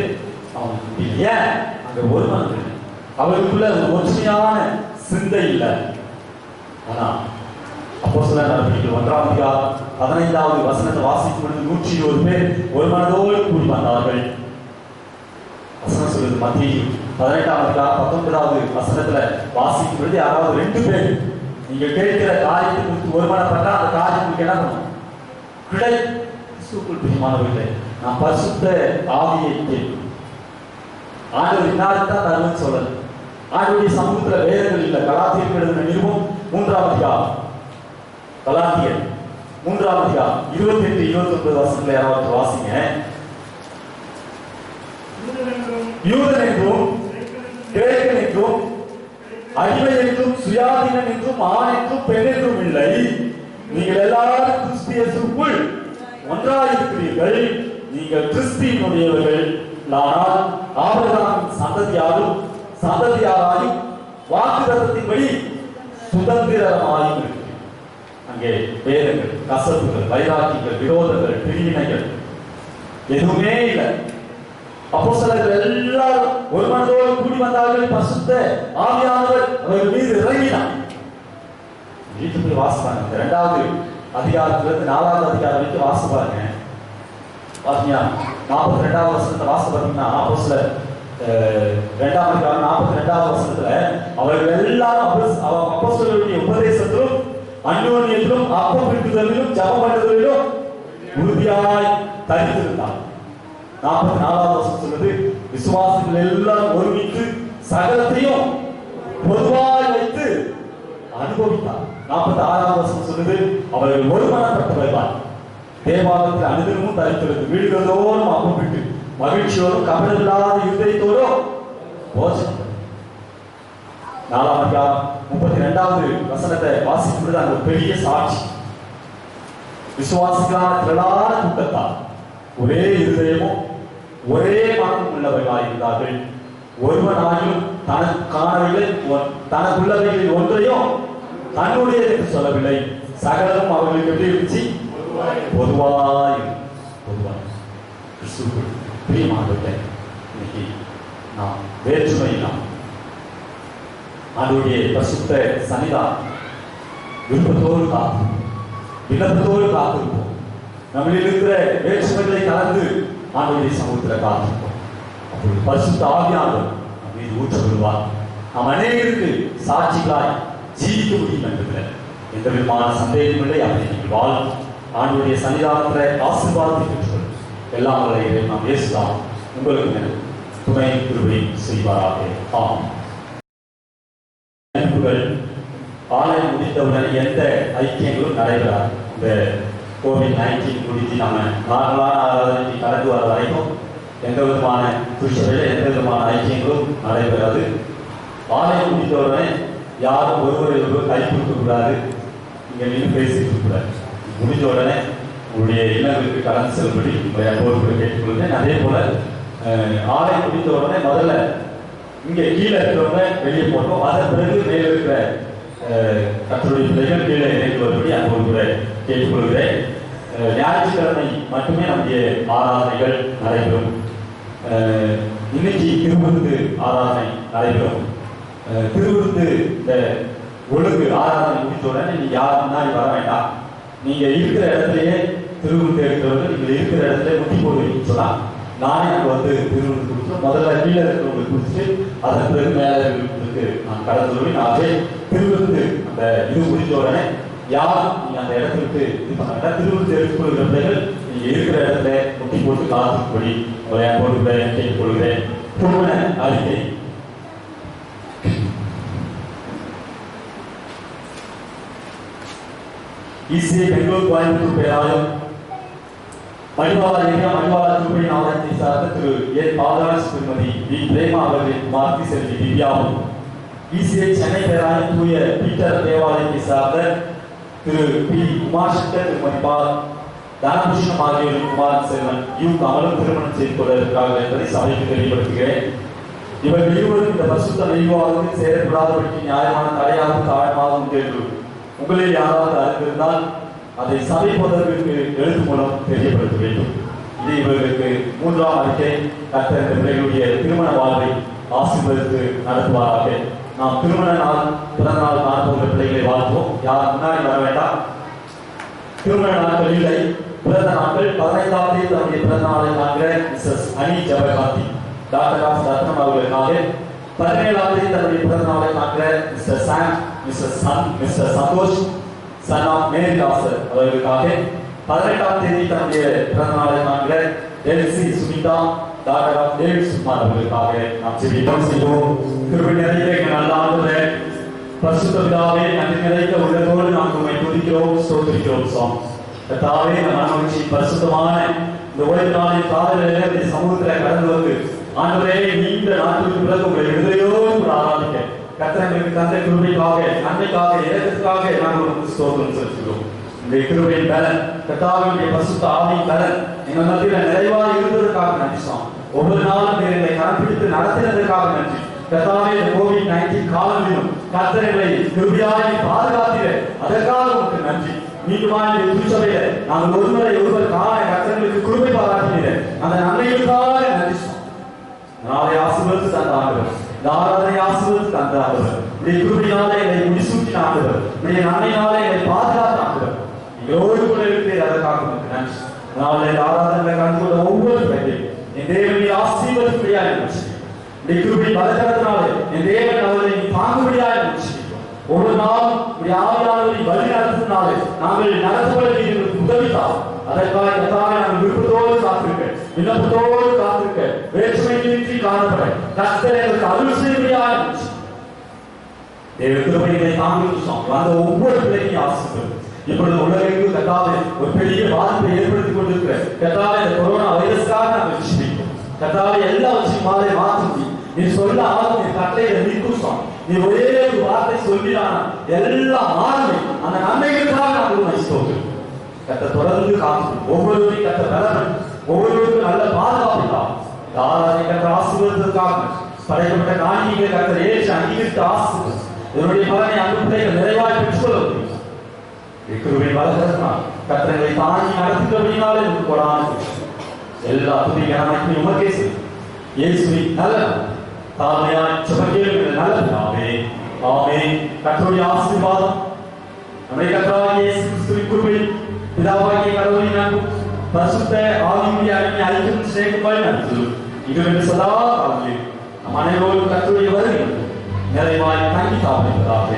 அவங்க முடியல. ஏன்? அங்க ஒரு மனிதன் அவருக்குள்ள ஒரு ஒற்றுமையான சிந்தை இல்லை. ஆனா அப்போஸ்தலர் நடவடிக்கைகள் 1ஆம் அதிகாரம் 15வது வசனத்தை வாசிக்கும் பொழுது 120 பேர் ஒரு மனதோடு கூடி வந்தார்கள். வசனம் சொல்லுது. மத்தேயு 18ஆம் அதிகாரம் 19வது வசனத்துல வாசிக்கும் பொழுது யாராவது 2 பேர் நீங்க கேட்கிற காரியத்தை குறித்து ஒருமனப்பட்டா அந்த காரியத்துக்கு என்ன பண்ணும்? சூப்பர் பிரியமானவர்களே, நான் பரிசுத்த ஆவியை கேட்கும். ஆண்டவர் இன்னார்தான் தருவன்னு சொல்லல. ஆண்டவருடைய சமூகத்துல வேதங்கள் இல்லை. கலாத்தியர் எழுதின நிருபம் 3ஆம் அதிகாரம், கலாத்தியர் 3ஆம் அதிகாரம் 28-29 வசனத்துல யாராவது வாசிங்க. யூதன் என்றும் கிரேக்கன் என்றும் அடிமை என்றும் சுயாதீனன் என்றும் ஆண் என்றும் பெண் என்றும் இல்லை, நீங்கள் எல்லாரும் கிறிஸ்து இயேசுவுக்குள் ஒன்றாயிருக்கிறீர்கள். நீங்கள் கிறிஸ்துவினுடையவர்கள். ஆனால் ஆபிரகாமின் சந்ததியாரும் சந்ததியாராயும் வாக்குத்தத்தத்தின்படி சுதந்திரமாயும் இருக்கிறீர்கள். அங்கே வேதங்கள், கசப்புகள், வைராக்கியங்கள், விரோதங்கள், பிரிவினைகள் எதுவுமே இல்லை. அப்போஸ்தலர்கள் எல்லாரும் ஒரு மனதோடு கூடி வந்தார்கள். பரிசுத்த ஆவியானவர் அவர்கள் மீது இறங்கினார். வீட்டுக்கு வாசிப்பாங்க. 2வது அதிகாரத்திலிருந்து 4வது அதிகாரம் வரைக்கும் வாசிப்பாங்க. பாத்தீங்கன்னா 42வது வசனத்தை வாசித்து பார்த்தீங்கன்னா அப்போஸ்தலர் 2ஆம் அதிகாரம் 42வது வசனத்துல அவர்கள் எல்லாரும் அப்போஸ்தலருடைய உபதேசத்திலும் அந்யோன்யத்திலும் அப்பம் பிடிக்குதலிலும் ஜெபம் பண்ணுதலிலும் உறுதியாய் தரித்திருந்தார். 44வது வசனம் சொல்லுது, விசுவாசிகள் எல்லாம் ஒருமித்து சகலத்தையும் பொதுவாய் வைத்து அனுபவித்தார். 46வது வசனம் சொல்லுது, அவர்கள் ஒருமனப்பட்டவர்கள். தேவாலயத்தில் அனுதினமும் தரித்திருந்து வீடுகளோடும் அப்பம் விட்டு மகிழ்ச்சியோடும் கபடமில்லாத இருதயத்தோடும் போஜனம். 4ஆம் அதிகாரம் 32வது வசனத்தை வாசிக்கும்போது அந்த ஒரு பெரிய சாட்சி. விசுவாசிகளான திரளான கூட்டத்தார் ஒரே இருதயமும் ஒரே மனமும் உள்ளவர்களாக இருந்தார்கள். ஒருவனாயும் தனக்குள்ளவைகளில் ஒன்றையும் தன்னுடைய என்று சொல்லவில்லை. சகலமும் அவர்களுக்கு எப்படி இருந்துச்சு? பொதுவாய். பிரியமானவர்களே, இன்னைக்கு நாம் வேற்றுமை நாம் ஆண்டவருடைய பரிசுத்த சன்னிதானம் விருப்பத்தோடு காத்து விண்ணப்பத்தோடு காத்திருப்போம். நம்மளில் இருக்கிற வேற்றுமைகளை கலந்து ஆண்டவருடைய சமூகத்தில் காத்திருப்போம். அப்பொழுது பரிசுத்த ஆவியானவர் நம் மீது ஊற்றப்படுவார். நாம் அநேகருக்கு சாட்சிகளாய் ஜீவிக்க முடியும் என்பதில் எந்த விதமான சந்தேகமில்லை. அப்படி நீங்கள் வாழும் ஆண்டவருடைய சன்னிதானத்தில் ஆசீர்வாதத்தை பெற்றுக்கொள்ளும். எல்லாம் வல்ல நாம் இயேசுதான் உங்களுக்கு துணை கிருபை செய்வாராக. ஆம். ஆலயம் முடித்தவுடன் எந்த ஐக்கியங்களும் நடைபெறாது. இந்த COVID-19 முடித்து நம்ம நார்மலான ஆராதனைக்கு கடந்து வர வரைக்கும் எந்த விதமான திருச்சபையில் எந்த விதமான ஐக்கியங்களும் நடைபெறாது. ஆலயம் முடித்தவுடனே யாரும் ஒருவரை கை கொடுக்கக்கூடாது, இங்கே நின்று பேசிட்டு கூடாது. முடிஞ்ச உடனே உங்களுடைய இல்லங்களுக்கு கடந்து செல்லும்படி உங்களை அன்போடு கேட்டுக்கொள்கிறேன். அதே போல ஆலயம் முடித்த உடனே முதல்ல இங்கே கீழே இருக்கிறவங்க வெளியே போட்டோம். அதன் பிறகு மேலே இருக்கிற கர்த்தருடைய பிள்ளைகள் கீழே இணைந்து வரும்படி அன்போடு கேட்டுக்கொள்கிறேன். ஞாயிற்றுக்கிழமை மட்டுமே நம்முடைய ஆராதனைகள் நடைபெறும். இன்னைக்கு திருவிருந்து ஆராதனை நடைபெறும். திருவிருந்து இந்த ஒழுங்கு ஆராதனை முடித்த உடனே நீங்க யார் முன்னாடி வர வேண்டாம். நீங்க இருக்கிற இடத்துலயே திருவிருந்து எடுக்கிறவங்க நீங்க இருக்கிற இடத்துல முட்டி போடுவீங்கன்னு சொன்னா நானே அங்கே வந்து திருவிருந்து கொடுத்து முதல்ல கீழே இருக்கிறவங்களுக்கு கொடுத்துட்டு அதன் பிறகு மேலே இருக்கிறவங்களுக்கு நான் கடந்து வருவேன். ஆகவே திருவிருந்து அந்த இது முடிஞ்ச உடனே யாரும் நீங்க அந்த இடத்துக்கு இது பண்ண வேண்டாம். திருவிருந்து எடுத்துக்கொள்கிற பிள்ளைகள் நீங்க இருக்கிற இடத்துல முட்டி போட்டு காத்துக்கும்படி போட்டு கேட்டுக்கொள்கிறேன். திருமண அறிக்கை. ஈசிஐ பெங்களூர் கோயம்புத்தூர் பேராயம் மணிவாள ஏரியா மணிவாள திருப்பதி நாவலத்தை சார்ந்த திரு ஏ பாதராஜ் திருமதி வி பிரேமா அவர்களின் மார்த்தி செல்வி திவ்யாவும், ஈசிஐ சென்னை பேராயம் தூய பீட்டர் தேவாலயத்தை சார்ந்த திரு பி உமாசங்கர் திருமதி தனபூஷணம் ஆகியோரின் குமாரன் செல்வன் யூ கமலும் திருமணம் செய்து கொள்ள இருக்கிறார்கள் என்பதை சபைக்கு தெளிவுபடுத்துகிறேன். இவர்கள் இருவரும் இந்த பரிசுத்த நெய்வாளத்தில் சேரக்கூடாதபடிக்கு நியாயமான தடையாகவும் தாழ்மாகவும் உண்டு என்று உங்களில் யாராவது அறிந்திருந்தால் அதை சபை பொதுவிற்கு எழுத்து மூலம் தெரியப்படுத்த வேண்டும். இது இவர்களுக்கு 3ஆம் அறிக்கை. கர்த்தர் இந்த பிள்ளைகளுடைய திருமண வாழ்வை ஆசீர்வதித்து நடத்துவாராக. நாம் திருமண நாள் பிறந்த நாள் காண்போகிற பிள்ளைகளை வாழ்த்துவோம். யார் முன்னாடி வர வேண்டாம். திருமண நாட்கள் இல்லை. பிறந்த நாட்கள் 15ஆம் தேதி தன்னுடைய பிறந்த நாளை காண்கிற மிஸ்ஸஸ் அனி ஜபகாந்தி டாக்டர் ஆஃப் ரத்னம் அவர்களுக்காக, 17ஆம் தேதி தன்னுடைய பிறந்த நாளை காண்கிற mister Santhosh son of Mary Dasar அவர்களுக்காக, 18ஆம் தேதி தன்னுடைய பிறந்த நாளை காண்கிற Elsy Sumitha daughter of David சுமார் அவர்களுக்காக நாம் ஜெபிப்போம் செய்வோம். கிருபை நிறைந்த எங்கள் நல்ல ஆண்டவரே, பரிசுத்த பிதாவே, நன்றி நிறைந்த உள்ளத்தோடு நாம் உம்மை துதிக்கிறோம், ஸ்தோத்திரிக்கிறோம் சுவாமி. கர்த்தாவே, இந்த மனமகிழ்ச்சி பரிசுத்தமான இந்த ஓய்வு நாளின் காலையிலே இந்த சமூகத்தில் கடந்து வந்து ஆண்டவரே, நீண்ட நாட்களுக்கு பிறகு உங்களை விடுதலையோடு ஆராதிக்க கர்த்தர் எங்களுக்கு தந்த கிருபைக்காக, நன்மைக்காக, இரக்கத்துக்காக நாங்கள் உங்களுக்கு ஸ்தோத்திரம் செலுத்துகிறோம். இந்த கிருபையின் பலன், கர்த்தாவினுடைய பரிசுத்த ஆவியின் பலன் எங்கள் மத்தியில் நிறைவாக இருந்ததற்காக நன்றி சுவாமி. ஒவ்வொரு நாளும் எங்களை கணப்பிடித்து நடத்தினதற்காக நன்றி. கர்த்தாவே, இந்த COVID-19 காலங்களிலும் கர்த்தர் எங்களை கிருபையாய் பாதுகாத்தீரே, அதற்காக உங்களுக்கு நன்றி. மீண்டுமாய் இந்த திருச்சபையில நாங்கள் ஒருவர் காண கர்த்தர்களுக்கு கிருபை பாராட்டினீரே, அந்த நன்மைகளுக்காக நன்றி சுவாமி. நாளை ஆசீர்வதித்து தந்த ஆண்டவர், ஆராதனை ஆசீர்வதித்து தந்த ஆண்டவர், உடைய கிருபையினாலே எங்களை முடிசூட்டின ஆண்டவர், உடைய நன்மையினாலே எங்களை பாதுகாத்த ஆண்டவர், எங்களோடு கூட இருக்கிறீர், அதற்காக உங்களுக்கு நன்றி. நாளை ஆராதனை கலந்து கொண்ட ஒவ்வொரு பேரையும் என் தேவனை ஆசீர்வதிப்படியாக இருந்துச்சு. உடைய கிருபை பலகரத்தினாலே என் தேவன் அவரை தாங்குபடியாக இருந்துச்சு. ஒவ்வொரு நாளும் உடைய ஆவியானவரை வழி நடத்தினாலே நாங்கள் நடத்தப்பட எங்களுக்கு உதவித்தார். அதற்காக கர்த்தாவே, நாங்கள் விருப்பத்தோடு காத்திருக்க, விண்ணப்பத்தோடு காத்திருக்க, வேற்றுமையின்றி காணப்பட கர்த்தர் எங்களுக்கு அருள் செய்வதாக இருந்துச்சு. தேவ கிருபையை தாங்கி வந்த ஒவ்வொரு பிள்ளையும் ஆசீர்வதித்து இப்பொழுது உலகெங்கும் கர்த்தாவே ஒரு பெரிய பாதிப்பை ஏற்படுத்திக் கொண்டிருக்கிற கர்த்தாவே இந்த கொரோனா வைரஸ்காக நாங்கள் விஷமிப்போம். கர்த்தாவே எல்லாவற்றையும் மாற்றி நீ சொல்ல ஆளுநை கட்டளையில நிற்கும். நீ ஒரே ஒரு வார்த்தை சொல்லினான எல்லாம் மாறுமே. அந்த நன்மைகளுக்காக நாங்கள் மதிப்போம். கத்த தொடர்ந்து காத்து ஒவ்வொருவரையும் கத்த பலன் ஒவ்வொருவருக்கும் நல்ல பாதுகாப்புதான் யாரை கத்த ஆசீர்வதிப்பதற்காக படைக்கப்பட்ட காணிகளை கத்த ஏற்று அங்கீகரித்து ஆசீர்வதி இதனுடைய பலனை அந்த பிள்ளைகள் நிறைவாய் பெற்றுக்கொள்ள முடியும். கிருபை வளர்கிறதுனால் கத்தங்களை தாங்கி நடத்துகிறபடினாலே உங்களுக்கு கொடான எல்லா துதிகரமைக்கும் உமக்கே செய்யும். இயேசுவின் நல்ல தாழ்மையாய் சுபகேளுகிற நல்ல பிதாவே ஆமென். கர்த்தருடைய ஆசீர்வாதம் நம்முடைய கர்த்தராகிய இயேசு கிறிஸ்துவின் கிருபை பிதாவாகிய கடவுளின் அன்பும் பரிசுத்த ஆவியுடைய ஐக்கியம் சிநேகமாய் நடந்து இதுவரை சதா காலங்களில் நம் அனைவரோடும் கர்த்தருடைய வருகை நிறைவாய் தங்கி தாழ்மைப்பதாக.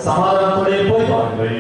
சமாதானத்தோடு போய் வாருங்கள்.